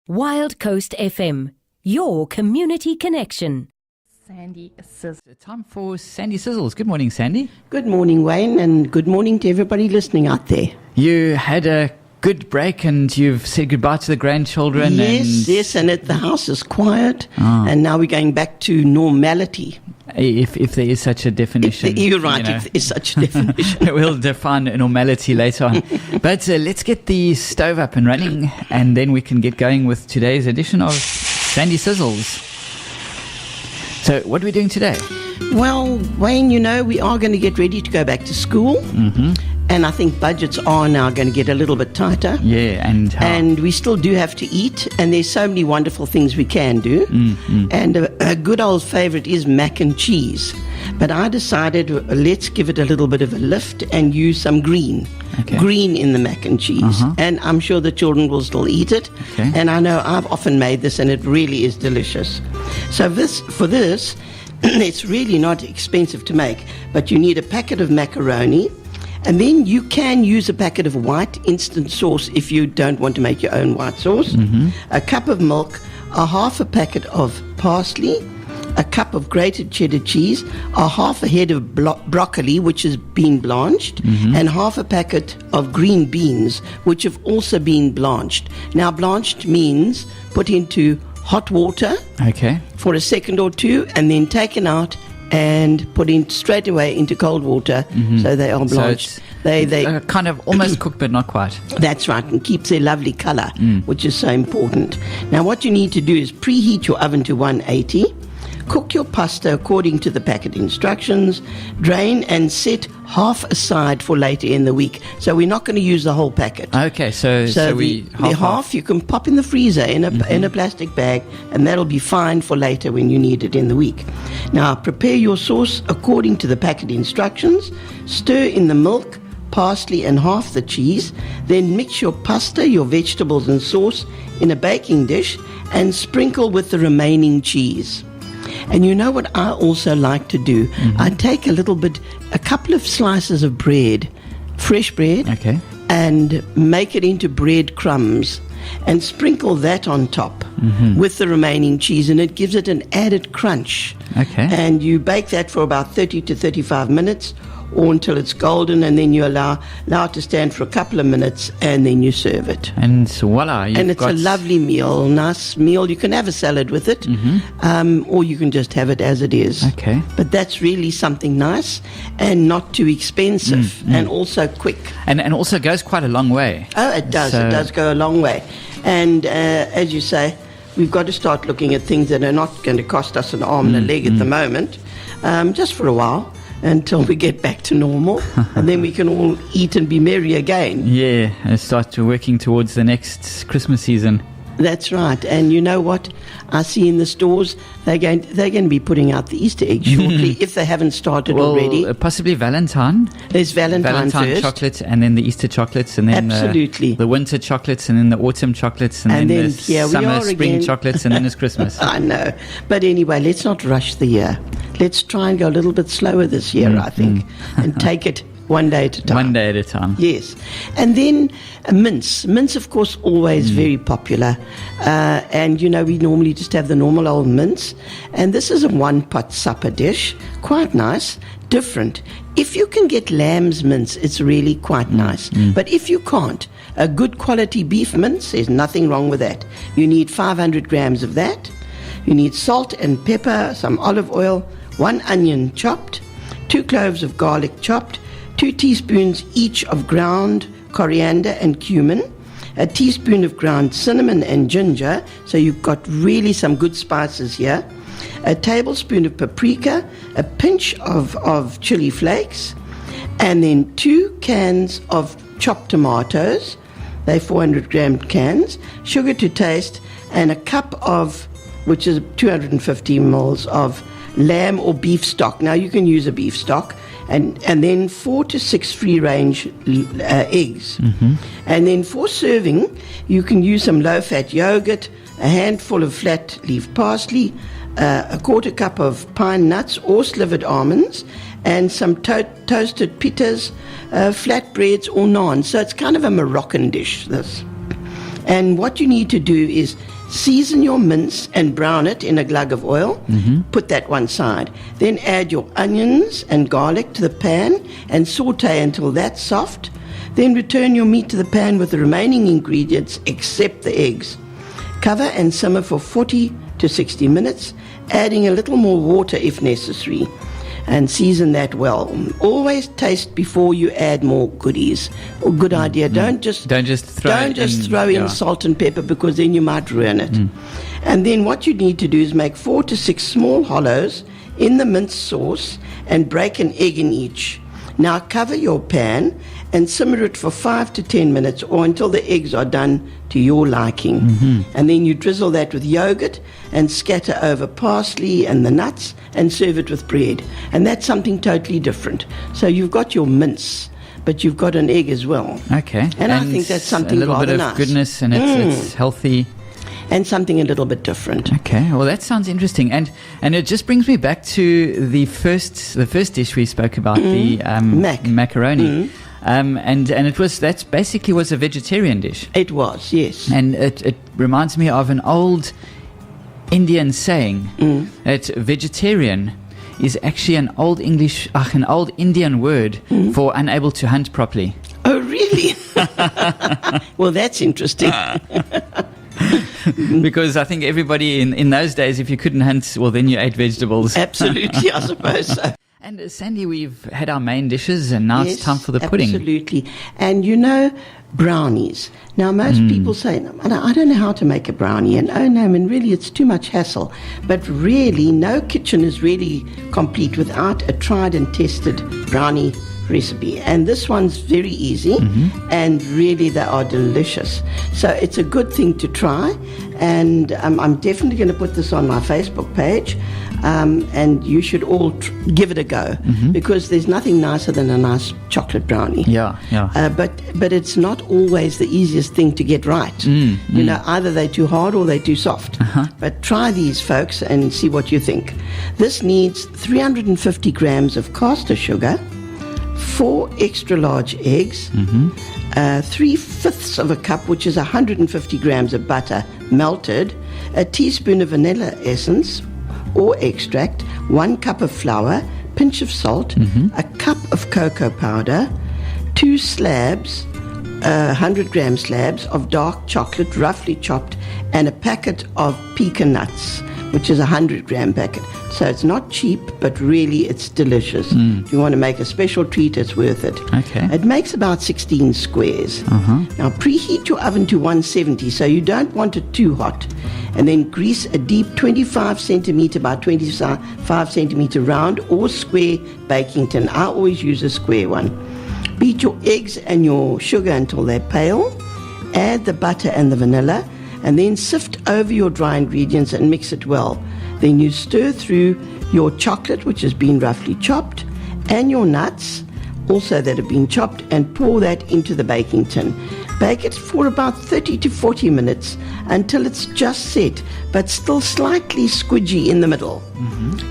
Wild Coast FM, your community connection. Sandy Sizzles. Time for Sandy Sizzles. Good morning, Sandy. Good morning, Wayne, and good morning to everybody listening out there. You had a good break and you've said goodbye to the grandchildren. Yes, and the house is quiet, and now we're going back to normality. If there is such a definition. You're right, if there is such a definition. We'll define normality later on. But let's get the stove up and running, and then we can get going with today's edition of Sandy Sizzles. So what are we doing today? Well, Wayne, we are going to get ready to go back to school. Mm-hmm. And I think budgets are now going to get a little bit tighter. Yeah, and we still do have to eat, and there's so many wonderful things we can do. Mm-hmm. And a good old favorite is mac and cheese. But I decided let's give it a little bit of a lift and use some green. Okay. Green in the mac and cheese. Uh-huh. And I'm sure the children will still eat it. Okay. And I know I've often made this, and it really is delicious. So for this, it's really not expensive to make, but you need a packet of macaroni. And then you can use a packet of white instant sauce if you don't want to make your own white sauce. Mm-hmm. A cup of milk, a half a packet of parsley, a cup of grated cheddar cheese, a half a head of broccoli, which has been blanched, mm-hmm. and half a packet of green beans, which have also been blanched. Now, blanched means put into hot water for a second or two, and then taken out and put in straight away into cold water, mm-hmm. so they are blanched. So they kind of almost cooked, but not quite. That's right, and keeps their lovely colour, which is so important. Now, what you need to do is preheat your oven to 180. Cook your pasta according to the packet instructions. Drain and set half aside for later in the week. So we're not going to use the whole packet. Okay, so the half you can pop in the freezer in a plastic bag, and that'll be fine for later when you need it in the week. Now, prepare your sauce according to the packet instructions. Stir in the milk, parsley, and half the cheese. Then mix your pasta, your vegetables, and sauce in a baking dish and sprinkle with the remaining cheese. And you know what I also like to do? Mm-hmm. I take a couple of slices of bread, fresh bread, and make it into bread crumbs and sprinkle that on top with the remaining cheese, and it gives it an added crunch. Okay. And you bake that for about 30 to 35 minutes or until it's golden, and then you allow it to stand for a couple of minutes, and then you serve it. And voila. And it's a lovely meal, nice meal. You can have a salad with it, or you can just have it as it is. Okay. But that's really something nice and not too expensive and also quick. And also goes quite a long way. Oh, it does. It does go a long way. And as you say, we've got to start looking at things that are not going to cost us an arm and a leg at the moment, just for a while, until we get back to normal, and then we can all eat and be merry again. Yeah, and start working towards the next Christmas season. That's right. And you know what? I see in the stores, they're going to be putting out the Easter eggs shortly, if they haven't started already. Possibly Valentine. There's Valentine first. Chocolate, and then the Easter chocolates, and then absolutely the winter chocolates, and then the autumn chocolates, and then the summer, spring chocolates, and then it's Christmas. I know. But anyway, let's not rush the year. Let's try and go a little bit slower this year, I think, and take it one day at a time. One day at a time. Yes. And then mince. Mince, of course, always very popular. And, we normally just have the normal old mince. And this is a one-pot supper dish. Quite nice. Different. If you can get lamb's mince, it's really quite nice. But if you can't, a good quality beef mince, there's nothing wrong with that. You need 500 grams of that. You need salt and pepper, some olive oil, 1 onion chopped, 2 cloves of garlic chopped, 2 teaspoons each of ground coriander and cumin, a teaspoon of ground cinnamon and ginger, so you've got really some good spices here, a tablespoon of paprika, a pinch of chili flakes, and then 2 cans of chopped tomatoes, they're 400 gram cans, sugar to taste, and a cup of, which is 250 mils of lamb or beef stock. Now you can use a beef stock, and then 4 to 6 free-range eggs. And then for serving, you can use some low-fat yogurt, a handful of flat-leaf parsley, a quarter cup of pine nuts or slivered almonds, and some toasted pitas, flatbreads or naan. So it's kind of a Moroccan dish, this. And what you need to do is season your mince and brown it in a glug of oil. Put that one side. Then add your onions and garlic to the pan and saute until that's soft. Then return your meat to the pan with the remaining ingredients except the eggs. Cover and simmer for 40 to 60 minutes, adding a little more water if necessary. And season that well. Always taste before you add more goodies. A good idea. Don't just throw in salt and pepper, because then you might ruin it. And then what you need to do is make 4 to 6 small hollows in the mince sauce and break an egg in each. Now cover your pan and simmer it for 5 to 10 minutes, or until the eggs are done to your liking. And then you drizzle that with yogurt and scatter over parsley and the nuts and serve it with bread. And that's something totally different. So you've got your mince, but you've got an egg as well. Okay. And I think that's something a little rather bit of nice. goodness, and it's healthy. And something a little bit different. Okay, well that sounds interesting, and it just brings me back to the first dish we spoke about, the macaroni, and that basically was a vegetarian dish. It was, yes. And it reminds me of an old Indian saying that vegetarian is actually an old Indian word for unable to hunt properly. Oh, really? Well, that's interesting. Because I think everybody in those days, if you couldn't hunt, well, then you ate vegetables. Absolutely, I suppose so. And Sandy, we've had our main dishes, and now it's time for the pudding. Absolutely. And brownies. Now, most people say, I don't know how to make a brownie. And really, it's too much hassle. But really, no kitchen is really complete without a tried and tested brownie recipe. And this one's very easy, and really they are delicious. So it's a good thing to try. And I'm definitely going to put this on my Facebook page. And you should all give it a go, because there's nothing nicer than a nice chocolate brownie. Yeah. But it's not always the easiest thing to get right. Either they're too hard or they're too soft. But try these, folks, and see what you think. This needs 350 grams of caster sugar, 4 extra large eggs, 3/5 of a cup, which is 150 grams of butter melted, a teaspoon of vanilla essence or extract, 1 cup of flour, pinch of salt, a cup of cocoa powder, 2 slabs, 100-gram slabs of dark chocolate roughly chopped, and a packet of pecan nuts, which is a 100-gram packet. So it's not cheap, but really it's delicious. If you want to make a special treat, it's worth it. Okay. It makes about 16 squares. Now preheat your oven to 170, so you don't want it too hot. And then grease a deep 25 centimeter by 25 centimeter round or square baking tin. I always use a square one. Beat your eggs and your sugar until they're pale. Add the butter and the vanilla, and then sift over your dry ingredients and mix it well. Then you stir through your chocolate, which has been roughly chopped, and your nuts, also that have been chopped, and pour that into the baking tin. Bake it for about 30 to 40 minutes until it's just set, but still slightly squidgy in the middle.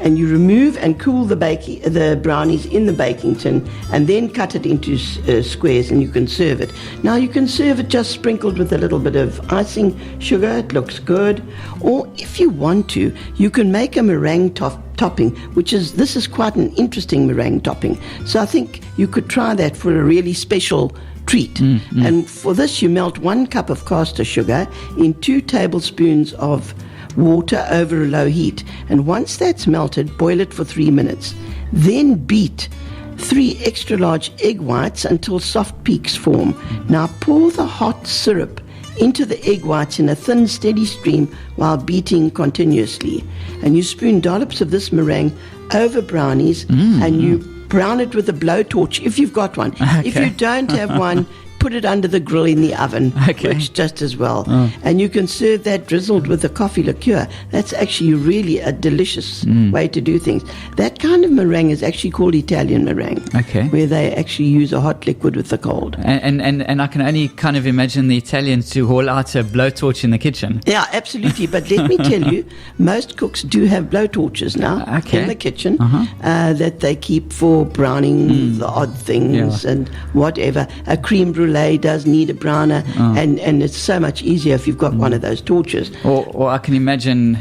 And you remove and cool the brownies in the baking tin, and then cut it into squares, and you can serve it. Now you can serve it just sprinkled with a little bit of icing sugar. It looks good. Or if you want to, you can make a meringue topping, this is quite an interesting meringue topping. So I think you could try that for a really special treat. And for this, you melt 1 cup of caster sugar in 2 tablespoons of water over a low heat. And once that's melted, boil it for 3 minutes. Then beat 3 extra large egg whites until soft peaks form. Now pour the hot syrup into the egg whites in a thin, steady stream while beating continuously. And you spoon dollops of this meringue over brownies, and you brown it with a blowtorch if you've got one. Okay. If you don't have one, put it under the grill in the oven. Okay. Works just as well. And you can serve that drizzled with a coffee liqueur. That's actually really a delicious way to do things. That kind of meringue is actually called Italian meringue. Okay. Where they actually use a hot liquid with the cold. And I can only kind of imagine the Italians to haul out a blowtorch in the kitchen. Yeah, absolutely. But let me tell you, most cooks do have blowtorches now in the kitchen that they keep for browning the odd things and whatever. A creme brulee brulee does need a browner, and it's so much easier if you've got one of those torches. Or I can imagine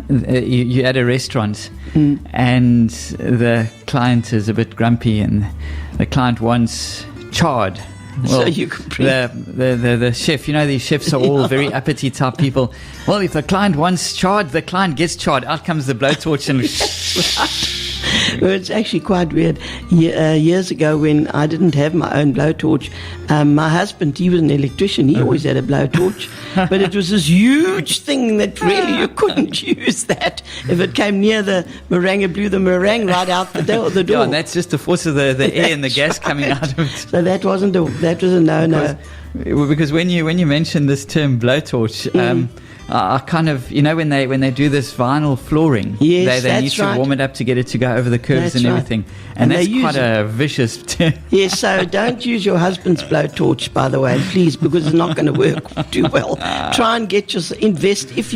you're at a restaurant and the client is a bit grumpy and the client wants chard. So you could bring the chef, these chefs are all very uppity type people. Well, if the client wants chard, the client gets chard. Out comes the blowtorch and Well, it's actually quite weird. Years ago, when I didn't have my own blowtorch, my husband, he was an electrician. He always had a blowtorch, but it was this huge thing that really you couldn't use that. If it came near the meringue, it blew the meringue right out the door. Yeah, and that's just the force of the air and the gas coming out of it. So that was a no-no. Because when you mention this term blowtorch, I kind of, when they do this vinyl flooring, yes, they need to warm it up to get it to go over the curves and everything. And that's quite a vicious term. Yes, so don't use your husband's blowtorch, by the way, please, because it's not going to work too well. Try and invest. If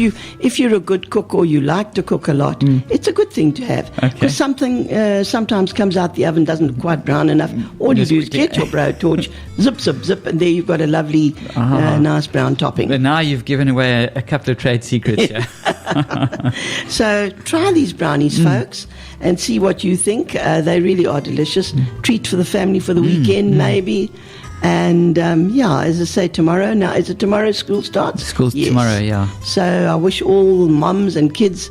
you're a good cook or you like to cook a lot, it's a good thing to have. Because something sometimes comes out the oven, doesn't quite brown enough. All you do is get your blowtorch, zip, zip, zip, and there you've got a lovely, nice brown topping. But now you've given away a couple of trade secrets. Yeah. So try these brownies, folks, and see what you think. They really are delicious. Treat for the family for the weekend, maybe. And as I say, tomorrow. Now, is it tomorrow school starts? School's tomorrow, yeah. So I wish all mums and kids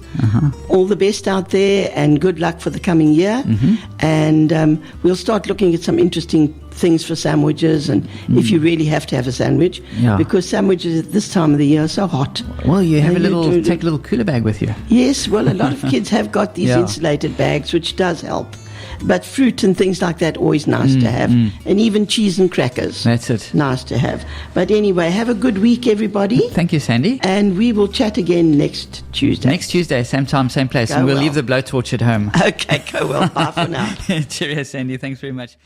all the best out there, and good luck for the coming year. And we'll start looking at some interesting things for sandwiches, and if you really have to have a sandwich, because sandwiches at this time of the year are so hot. Well, you have take a little cooler bag with you. Yes, well, a lot of kids have got these insulated bags, which does help. But fruit and things like that, always nice to have. And even cheese and crackers. That's it. Nice to have. But anyway, have a good week, everybody. Thank you, Sandy. And we will chat again next Tuesday. Next Tuesday, same time, same place. And we'll leave the blowtorch at home. Okay, go well. Bye for now. Cheerio, Sandy. Thanks very much.